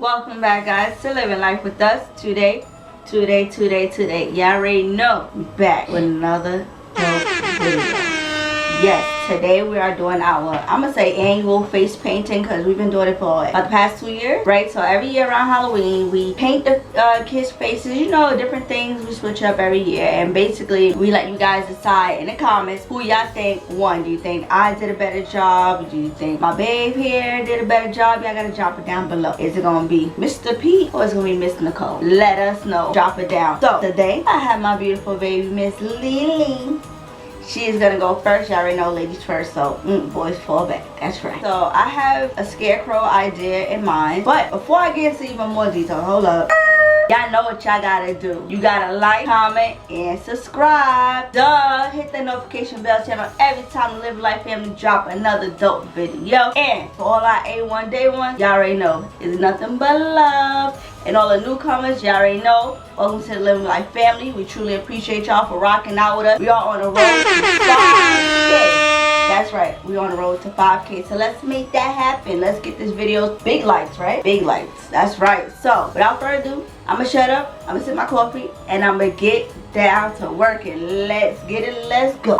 Welcome back, guys, to Living Life with Us. Today. Y'all already know we back with another dope video. Yes, today we are doing our, I'm gonna say annual face painting, because we've been doing it for about the past 2 years, right? So every year around Halloween, we paint the kids' faces, you know, different things. We switch up every year, and basically we let you guys decide in the comments who y'all think won. Do you think I did a better job? Do you think my babe here did a better job? Y'all gotta drop it down below. Is it gonna be Mr. P or is it gonna be Miss Nicole? Let us know. Drop it down. So today I have my beautiful baby, Miss Lily. She is gonna go first. You already know ladies first, so boys fall back. That's right. So I have a scarecrow idea in mind, but before I get into even more detail, hold up. Y'all know what y'all gotta do. You gotta like, comment, and subscribe. Duh, hit the notification bell channel every time the Live Life family drop another dope video. And for all our A1 Day Ones, y'all already know it's nothing but love. And all the newcomers, y'all already know, welcome to the Living Life family. We truly appreciate y'all for rocking out with us. We are on the road to 5K. That's right, we're on the road to 5K. So let's make that happen. Let's get this video big likes, right? Big likes. That's right. So without further ado, I'm gonna shut up. I'm gonna sip my coffee, and I'm gonna get down to work. And let's get it. Let's go.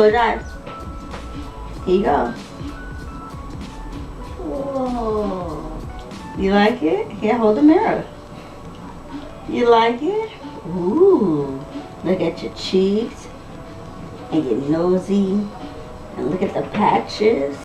Close your eyes. Here you go. Whoa. You like it? Here, hold the mirror. You like it? Ooh. Look at your cheeks and your nosy. And look at the patches.